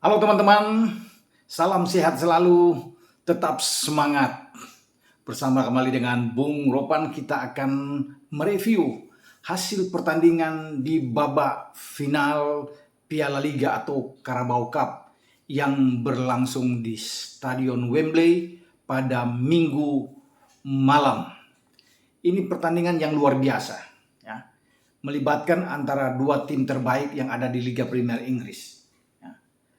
Halo teman-teman, salam sehat selalu, tetap semangat. Bersama kembali dengan Bung Ropan, kita akan mereview hasil pertandingan di babak final Piala Liga atau Carabao Cup yang berlangsung di Stadion Wembley pada Minggu malam. Ini pertandingan yang luar biasa, ya, melibatkan antara dua tim terbaik yang ada di Liga Premier Inggris.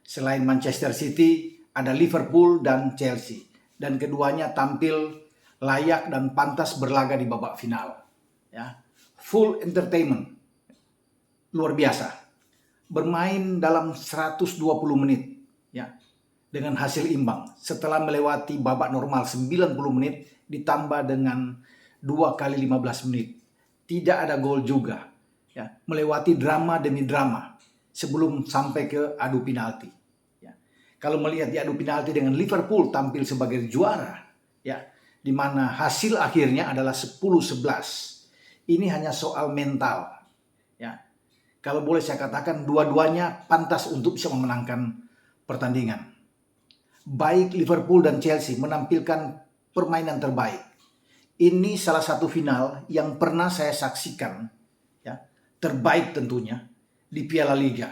Selain Manchester City, ada Liverpool dan Chelsea. Dan keduanya tampil layak dan pantas berlaga di babak final. Ya. Full entertainment. Luar biasa. Bermain dalam 120 menit. Ya. Dengan hasil imbang. Setelah melewati babak normal 90 menit ditambah dengan 2 kali 15 menit. Tidak ada gol juga. Ya. Melewati drama demi drama sebelum sampai ke adu penalti. Ya. Kalau melihat di adu penalti dengan Liverpool tampil sebagai juara, ya, di mana hasil akhirnya adalah 10-11. Ini hanya soal mental. Ya. Kalau boleh saya katakan dua-duanya pantas untuk bisa memenangkan pertandingan. Baik Liverpool dan Chelsea menampilkan permainan terbaik. Ini salah satu final yang pernah saya saksikan, ya, terbaik tentunya di Piala Liga.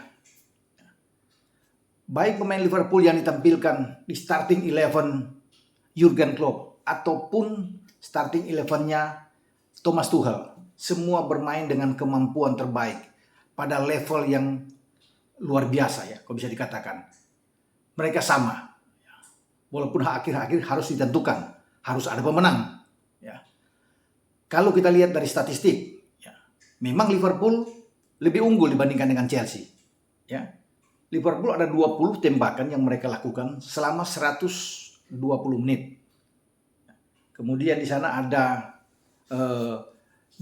Baik pemain Liverpool yang ditampilkan di starting 11 Jurgen Klopp ataupun starting 11-nya Thomas Tuchel, semua bermain dengan kemampuan terbaik pada level yang luar biasa, ya, kalau bisa dikatakan. Mereka sama, walaupun akhir-akhir harus ditentukan, harus ada pemenang. Ya. Kalau kita lihat dari statistik, ya, memang Liverpool lebih unggul dibandingkan dengan Chelsea. Ya. Liverpool ada 20 tembakan yang mereka lakukan selama 120 menit. Kemudian di sana ada 8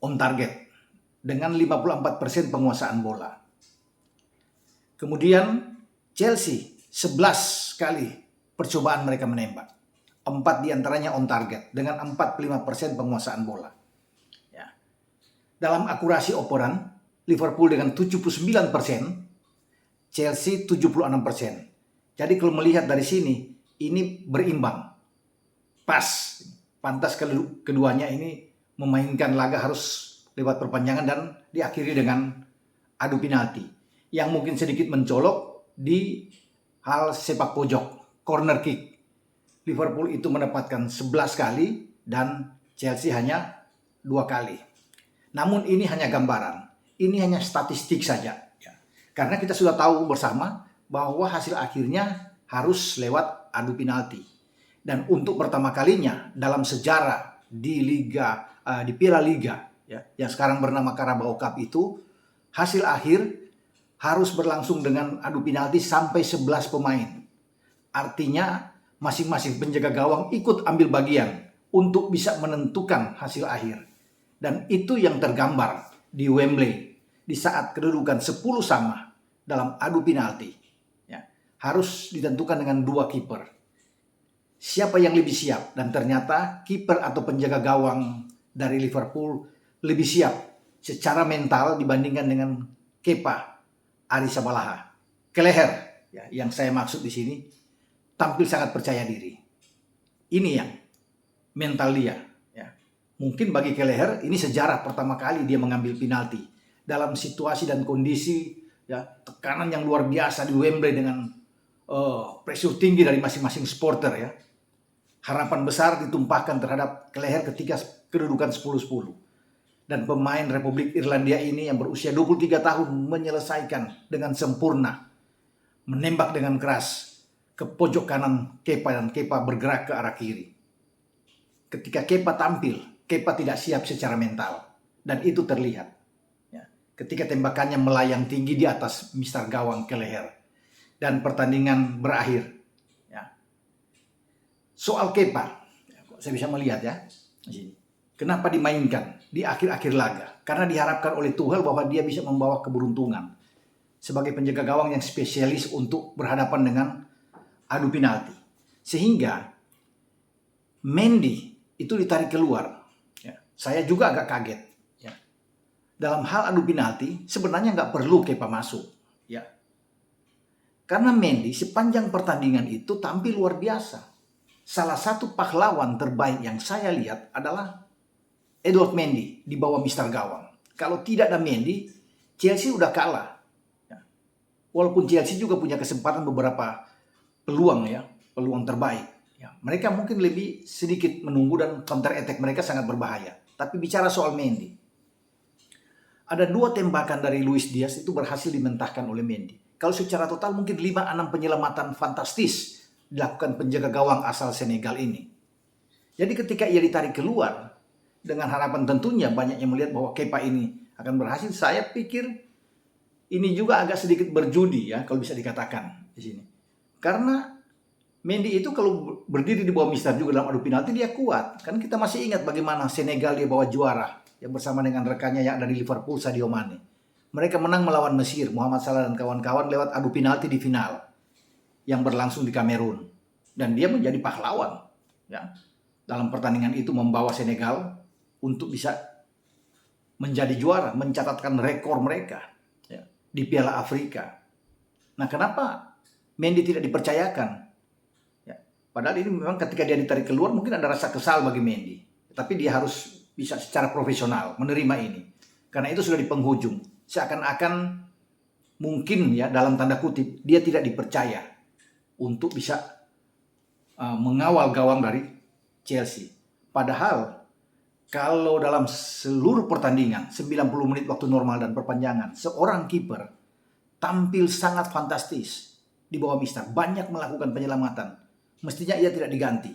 on target dengan 54% penguasaan bola. Kemudian Chelsea 11 kali percobaan mereka menembak. 4 diantaranya on target dengan 45% penguasaan bola. Ya. Dalam akurasi operan, Liverpool dengan 79%, Chelsea 76%. Jadi kalau melihat dari sini, ini berimbang. Pas. Pantas keduanya ini memainkan laga harus lewat perpanjangan dan diakhiri dengan adu penalti. Yang mungkin sedikit mencolok di hal sepak pojok, corner kick. Liverpool itu mendapatkan 11 kali dan Chelsea hanya 2 kali. Namun ini hanya gambaran. Ini hanya statistik saja, ya. Karena kita sudah tahu bersama bahwa hasil akhirnya harus lewat adu penalti. Dan untuk pertama kalinya dalam sejarah di Piala Liga, ya, yang sekarang bernama Carabao Cup itu, hasil akhir harus berlangsung dengan adu penalti sampai 11 pemain. Artinya masing-masing penjaga gawang ikut ambil bagian untuk bisa menentukan hasil akhir. Dan itu yang tergambar di Wembley di saat kedudukan 10 sama dalam adu penalti, ya, harus ditentukan dengan 2 kiper. Siapa yang lebih siap? Dan ternyata kiper atau penjaga gawang dari Liverpool lebih siap secara mental dibandingkan dengan Kepa Arrizabalaga. Kelleher, ya, yang saya maksud di sini, tampil sangat percaya diri. Ini yang mental dia. Ya. Mungkin bagi Kelleher ini sejarah pertama kali dia mengambil penalti dalam situasi dan kondisi, ya, tekanan yang luar biasa di Wembley dengan pressure tinggi dari masing-masing supporter, ya. Harapan besar ditumpahkan terhadap Kelleher ketika kedudukan 10-10. Dan pemain Republik Irlandia ini yang berusia 23 tahun menyelesaikan dengan sempurna. Menembak dengan keras ke pojok kanan Kepa dan Kepa bergerak ke arah kiri. Ketika Kepa tampil, Kepa tidak siap secara mental. Dan itu terlihat. Ketika tembakannya melayang tinggi di atas mister gawang Kelleher. Dan pertandingan berakhir. Ya. Soal Kepa, saya bisa melihat, ya, kenapa dimainkan di akhir-akhir laga. Karena diharapkan oleh Tuchel bahwa dia bisa membawa keberuntungan. Sebagai penjaga gawang yang spesialis untuk berhadapan dengan adu penalti. Sehingga Mendy itu ditarik keluar. Ya. Saya juga agak kaget. Dalam hal adu penalti sebenarnya nggak perlu Kepa masuk, ya. Karena Mendy sepanjang pertandingan itu tampil luar biasa. Salah satu pahlawan terbaik yang saya lihat adalah Edouard Mendy di bawah Mister Gawang. Kalau tidak ada Mendy, Chelsea udah kalah. Ya. Walaupun Chelsea juga punya kesempatan beberapa peluang ya, peluang terbaik. Ya, mereka mungkin lebih sedikit menunggu dan counter attack mereka sangat berbahaya. Tapi bicara soal Mendy, ada 2 tembakan dari Luis Diaz itu berhasil dimentahkan oleh Mendy. Kalau secara total mungkin 5-6 penyelamatan fantastis dilakukan penjaga gawang asal Senegal ini. Jadi ketika ia ditarik keluar, dengan harapan tentunya banyak yang melihat bahwa Kepa ini akan berhasil, saya pikir ini juga agak sedikit berjudi ya kalau bisa dikatakan di sini. Karena Mendy itu kalau berdiri di bawah Mister juga dalam adu penalti dia kuat. Kan kita masih ingat bagaimana Senegal dia bawa juara yang bersama dengan rekannya yang dari Liverpool, Sadio Mane. Mereka menang melawan Mesir, Muhammad Salah dan kawan-kawan lewat adu penalti di final yang berlangsung di Kamerun. Dan dia menjadi pahlawan ya. Dalam pertandingan itu membawa Senegal untuk bisa menjadi juara, mencatatkan rekor mereka ya, di Piala Afrika. Nah, kenapa Mendy tidak dipercayakan? Ya, padahal ini memang ketika dia ditarik keluar mungkin ada rasa kesal bagi Mendy. Tapi dia harus bisa secara profesional menerima ini. Karena itu sudah di penghujung. Seakan-akan mungkin ya dalam tanda kutip dia tidak dipercaya untuk bisa mengawal gawang dari Chelsea. Padahal kalau dalam seluruh pertandingan 90 menit waktu normal dan perpanjangan, seorang kiper tampil sangat fantastis di bawah Mister, banyak melakukan penyelamatan. Mestinya ia tidak diganti.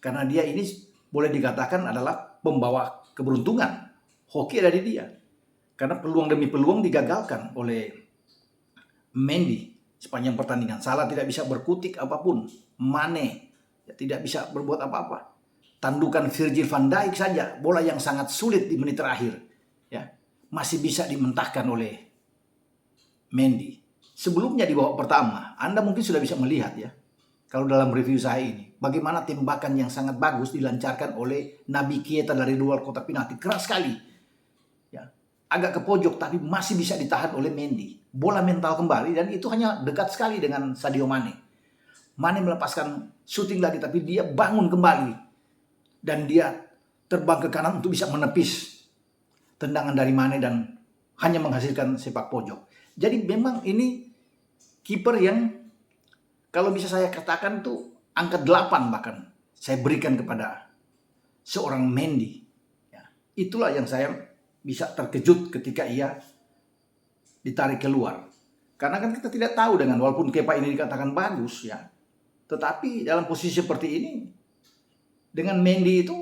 Karena dia ini boleh dikatakan adalah pembawa keberuntungan. Hoki ada di dia. Karena peluang demi peluang digagalkan oleh Mendy sepanjang pertandingan. Salah tidak bisa berkutik apapun. Mane ya, tidak bisa berbuat apa-apa. Tandukan Virgil van Dijk saja, bola yang sangat sulit di menit terakhir, ya masih bisa dimentahkan oleh Mendy. Sebelumnya di babak pertama, Anda mungkin sudah bisa melihat ya, kalau dalam review saya ini, bagaimana tembakan yang sangat bagus dilancarkan oleh Naby Keita dari luar kotak penalti, keras sekali, ya agak ke pojok tapi masih bisa ditahan oleh Mendy. Bola mental kembali dan itu hanya dekat sekali dengan Sadio Mane. Mane melepaskan shooting lagi tapi dia bangun kembali. Dan dia terbang ke kanan untuk bisa menepis tendangan dari Mane dan hanya menghasilkan sepak pojok. Jadi memang ini kiper yang kalau bisa saya katakan tuh angka 8 bahkan saya berikan kepada seorang Mendy. Ya, itulah yang saya bisa terkejut ketika ia ditarik keluar. Karena kan kita tidak tahu dengan walaupun Kepa ini dikatakan bagus ya. Tetapi dalam posisi seperti ini dengan Mendy itu,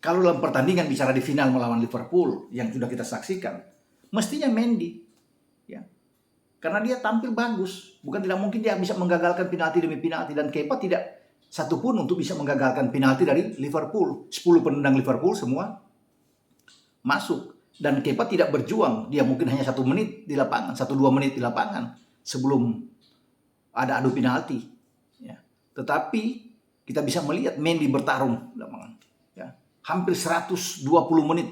kalau dalam pertandingan bicara di final melawan Liverpool yang sudah kita saksikan, mestinya Mendy, ya, karena dia tampil bagus. Bukan tidak mungkin dia bisa menggagalkan penalti demi penalti dan Kepa tidak satupun untuk bisa menggagalkan penalti dari Liverpool. 10 penendang Liverpool semua masuk dan Kepa tidak berjuang. Dia mungkin hanya 1 menit di lapangan, 1-2 menit di lapangan sebelum ada adu penalti. Ya. Tetapi kita bisa melihat Mendy bertarung ya, hampir 120 menit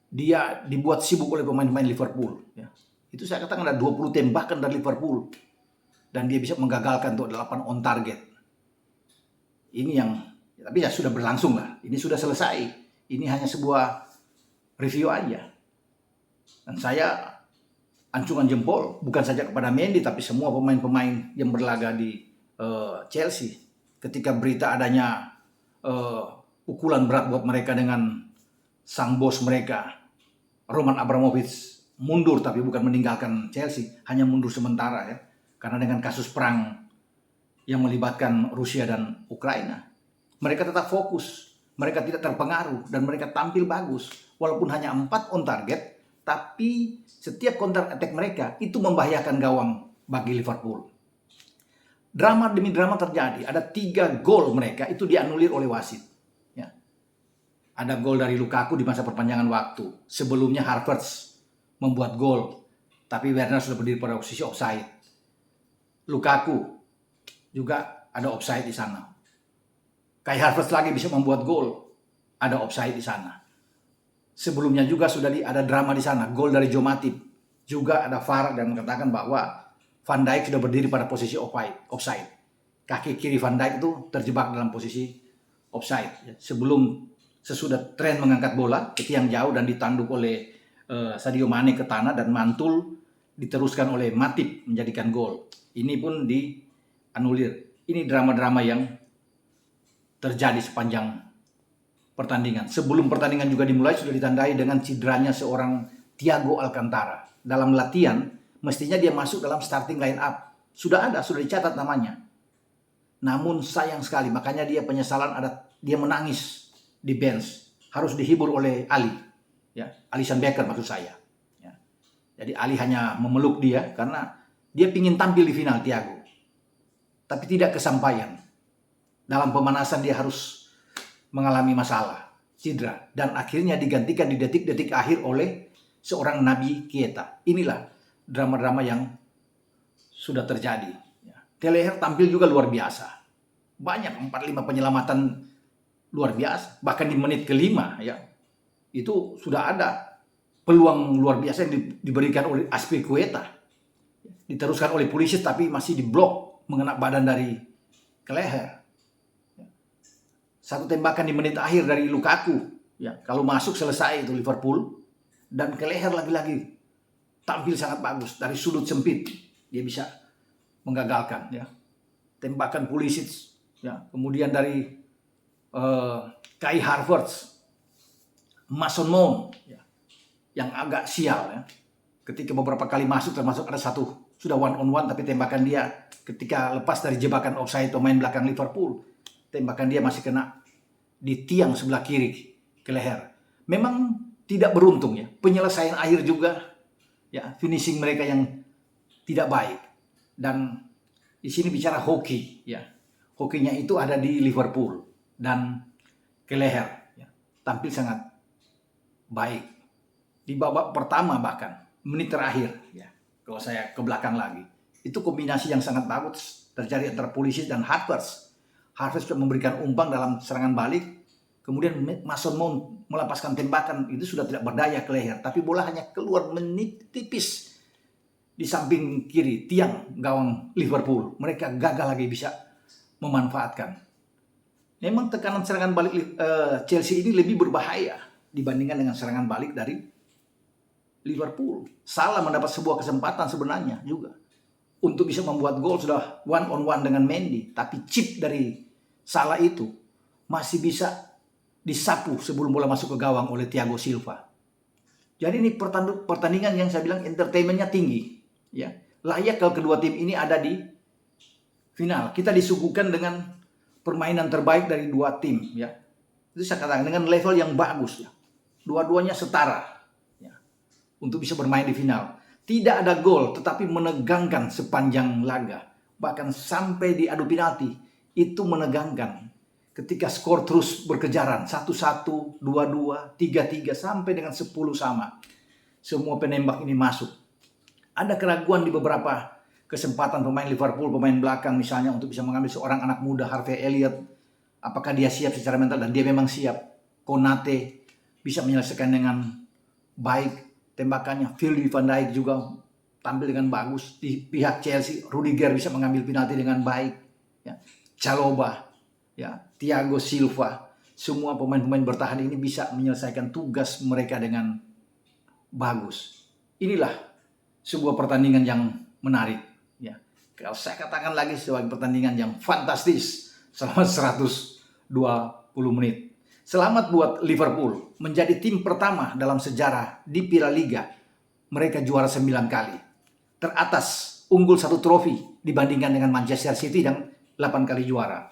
dia dibuat sibuk oleh pemain-pemain Liverpool ya. Itu saya katakan ada 20 tembakan dari Liverpool dan dia bisa menggagalkan untuk 8 on target. Ini yang tapi ya sudah berlangsung lah. Ini sudah selesai. Ini hanya sebuah review aja. Dan saya acungan jempol bukan saja kepada Mendy tapi semua pemain-pemain yang berlaga di Chelsea. Ketika berita adanya pukulan berat buat mereka dengan sang bos mereka, Roman Abramovich mundur tapi bukan meninggalkan Chelsea, hanya mundur sementara ya. Karena dengan kasus perang yang melibatkan Rusia dan Ukraina, mereka tetap fokus, mereka tidak terpengaruh dan mereka tampil bagus. Walaupun hanya 4 on target, tapi setiap counter attack mereka itu membahayakan gawang bagi Liverpool. Drama demi drama terjadi. Ada 3 gol mereka itu dianulir oleh wasit. Ya. Ada gol dari Lukaku di masa perpanjangan waktu. Sebelumnya Havertz membuat gol, tapi Werner sudah berdiri pada posisi offside. Lukaku juga ada offside di sana. Kai Havertz lagi bisa membuat gol, ada offside di sana. Sebelumnya juga sudah ada drama di sana. Gol dari Joe Matip juga ada VAR dan mengatakan bahwa Van Dijk sudah berdiri pada posisi offside. Kaki kiri Van Dijk itu terjebak dalam posisi offside. Sesudah Trent mengangkat bola ke tiang jauh dan ditanduk oleh Sadio Mane ke tanah dan mantul diteruskan oleh Matip menjadikan gol. Ini pun dianulir. Ini drama-drama yang terjadi sepanjang pertandingan. Sebelum pertandingan juga dimulai sudah ditandai dengan cederanya seorang Thiago Alcantara. Dalam latihan mestinya dia masuk dalam starting line up. Sudah dicatat namanya. Namun sayang sekali, makanya dia penyesalan dia menangis di bench. Harus dihibur oleh Ali. Ya, Alisson Becker maksud saya. Ya. Jadi Ali hanya memeluk dia karena dia ingin tampil di final Thiago. Tapi tidak kesampaian. Dalam pemanasan dia harus mengalami masalah, cedera. Dan akhirnya digantikan di detik-detik akhir oleh seorang Naby Keita. Inilah drama-drama yang sudah terjadi. Kelleher tampil juga luar biasa. Banyak 4-5 penyelamatan luar biasa. Bahkan di menit kelima ya, itu sudah ada peluang luar biasa yang diberikan oleh Azpilicueta. Diteruskan oleh Pulisic tapi masih diblok mengena badan dari Kelleher. Satu tembakan di menit akhir dari Lukaku. Ya, kalau masuk selesai itu Liverpool. Dan Kelleher lagi-lagi tampil sangat bagus dari sudut sempit. Dia bisa menggagalkan. Ya. Tembakan Pulisic. Ya. Kemudian dari Kai Havertz, Mason Mount. Ya. Yang agak sial. Ya. Ketika beberapa kali masuk termasuk ada satu sudah one on one tapi tembakan dia ketika lepas dari jebakan offside pemain belakang Liverpool. Tembakan dia masih kena di tiang sebelah kiri Kelleher. Memang tidak beruntung ya. Penyelesaian akhir juga ya, finishing mereka yang tidak baik. Dan di sini bicara hoki ya. Hokinya itu ada di Liverpool dan Kelleher ya, tampil sangat baik. Di babak pertama bahkan menit terakhir ya. Kalau saya ke belakang lagi, itu kombinasi yang sangat bagus terjadi antara Pulisic dan Havertz. Havertz sudah memberikan umpan dalam serangan balik. Kemudian Mason Mount melepaskan tembakan. Itu sudah tidak berdaya Kelleher. Tapi bola hanya keluar tipis di samping kiri tiang gawang Liverpool. Mereka gagal lagi bisa memanfaatkan. Memang tekanan serangan balik Chelsea ini lebih berbahaya dibandingkan dengan serangan balik dari Liverpool. Salah mendapat sebuah kesempatan sebenarnya juga. Untuk bisa membuat gol sudah one on one dengan Mendy. Tapi chip dari Salah itu masih bisa disapu sebelum bola masuk ke gawang oleh Thiago Silva. Jadi ini pertandingan yang saya bilang entertainmentnya tinggi. Ya, layak kalau kedua tim ini ada di final. Kita disuguhkan dengan permainan terbaik dari dua tim. Ya, itu saya katakan dengan level yang bagus. Ya, dua-duanya setara. Ya, untuk bisa bermain di final. Tidak ada gol, tetapi menegangkan sepanjang laga. Bahkan sampai di adu penalti, itu menegangkan. Ketika skor terus berkejaran, 1-1, 2-2, 3-3, sampai dengan 10 sama. Semua penembak ini masuk. Ada keraguan di beberapa kesempatan pemain Liverpool, pemain belakang misalnya, untuk bisa mengambil seorang anak muda, Harvey Elliott. Apakah dia siap secara mental? Dan dia memang siap. Konate bisa menyelesaikan dengan baik tembakannya. Phil van Dijk juga tampil dengan bagus. Di pihak Chelsea, Rudiger bisa mengambil penalti dengan baik. Ya. Chalobah, ya, Thiago Silva, semua pemain-pemain bertahan ini bisa menyelesaikan tugas mereka dengan bagus. Inilah sebuah pertandingan yang menarik. Ya. Kalau saya katakan lagi sebagai pertandingan yang fantastis selama 120 menit. Selamat buat Liverpool, menjadi tim pertama dalam sejarah di Piala Liga. Mereka juara 9 kali. Teratas, unggul 1 trofi dibandingkan dengan Manchester City yang 8 kali juara.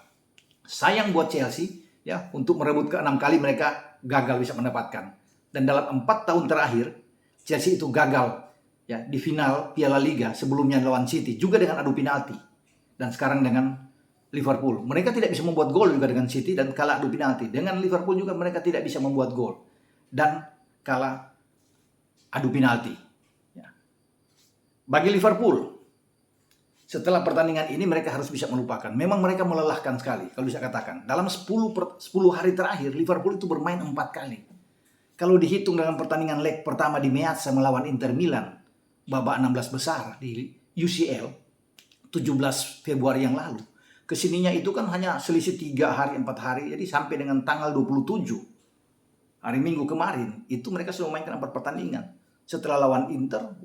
Sayang buat Chelsea, ya, untuk merebut ke-6 kali mereka gagal bisa mendapatkan. Dan dalam 4 tahun terakhir, Chelsea itu gagal ya di final Piala Liga, sebelumnya lawan City juga dengan adu penalti. Dan sekarang dengan Liverpool. Mereka tidak bisa membuat gol juga dengan City dan kalah adu penalti. Dengan Liverpool juga mereka tidak bisa membuat gol dan kalah adu penalti. Ya. Bagi Liverpool, setelah pertandingan ini mereka harus bisa melupakan. Memang mereka melelahkan sekali, kalau bisa katakan. Dalam 10 hari terakhir, Liverpool itu bermain 4 kali. Kalau dihitung dengan pertandingan leg pertama di Meazza melawan Inter Milan, babak 16 besar di UCL, 17 Februari yang lalu. Kesininya itu kan hanya selisih 3 hari, 4 hari. Jadi sampai dengan tanggal 27, hari Minggu kemarin, itu mereka sudah memainkan 4 pertandingan. Setelah lawan Inter,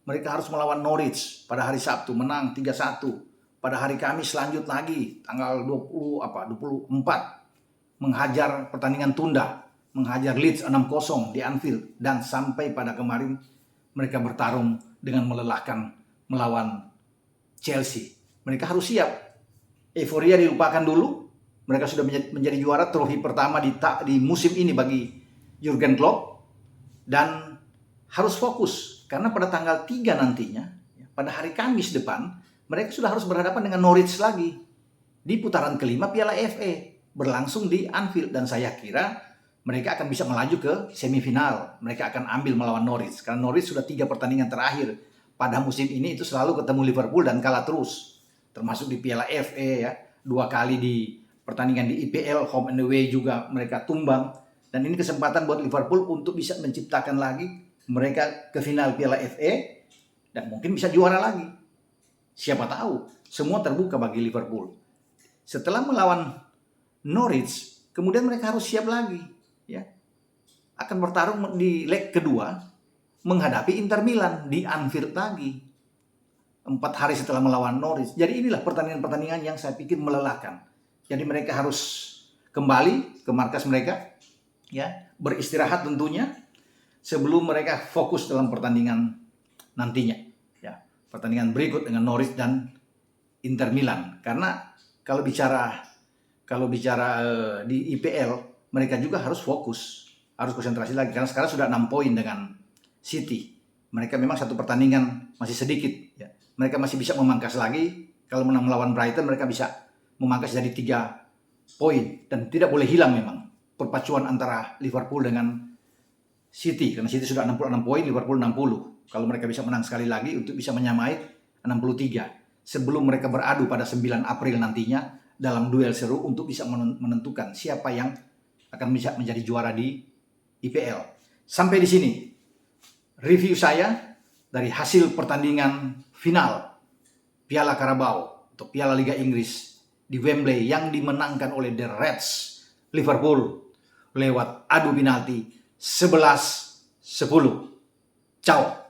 mereka harus melawan Norwich pada hari Sabtu, menang 3-1. Pada hari Kamis lanjut lagi, tanggal 24, menghajar pertandingan tunda, menghajar Leeds 6-0 di Anfield. Dan sampai pada kemarin, mereka bertarung dengan melelahkan melawan Chelsea. Mereka harus siap. Euforia dilupakan dulu. Mereka sudah menjadi juara, trofi pertama di musim ini bagi Jurgen Klopp. Dan harus fokus. Karena pada tanggal 3 nantinya, pada hari Kamis depan, mereka sudah harus berhadapan dengan Norwich lagi. Di putaran kelima Piala FA. Berlangsung di Anfield. Dan saya kira mereka akan bisa melaju ke semifinal. Mereka akan ambil melawan Norwich. Karena Norwich sudah 3 pertandingan terakhir pada musim ini itu selalu ketemu Liverpool dan kalah terus. Termasuk di Piala FA ya. 2 kali di pertandingan di IPL, home and away juga mereka tumbang. Dan ini kesempatan buat Liverpool untuk bisa menciptakan lagi mereka ke final Piala FA. Dan mungkin bisa juara lagi. Siapa tahu. Semua terbuka bagi Liverpool. Setelah melawan Norwich, kemudian mereka harus siap lagi. Ya, akan bertarung di leg kedua menghadapi Inter Milan di Anfield lagi 4 hari setelah melawan Norwich. Jadi inilah pertandingan-pertandingan yang saya pikir melelahkan. Jadi mereka harus kembali ke markas mereka, ya, beristirahat tentunya sebelum mereka fokus dalam pertandingan nantinya, ya, pertandingan berikut dengan Norwich dan Inter Milan. Karena kalau bicara di IPL, mereka juga harus fokus, harus konsentrasi lagi. Karena sekarang sudah 6 poin dengan City. Mereka memang satu pertandingan masih sedikit. Ya. Mereka masih bisa memangkas lagi. Kalau menang melawan Brighton, mereka bisa memangkas jadi 3 poin. Dan tidak boleh hilang memang perpacuan antara Liverpool dengan City. Karena City sudah 66 poin, Liverpool 60. Kalau mereka bisa menang sekali lagi untuk bisa menyamai 63. Sebelum mereka beradu pada 9 April nantinya dalam duel seru untuk bisa menentukan siapa yang akan bisa menjadi juara di IPL. Sampai di sini review saya dari hasil pertandingan final Piala Carabao atau Piala Liga Inggris di Wembley yang dimenangkan oleh The Reds Liverpool lewat adu penalti 11-10. Ciao.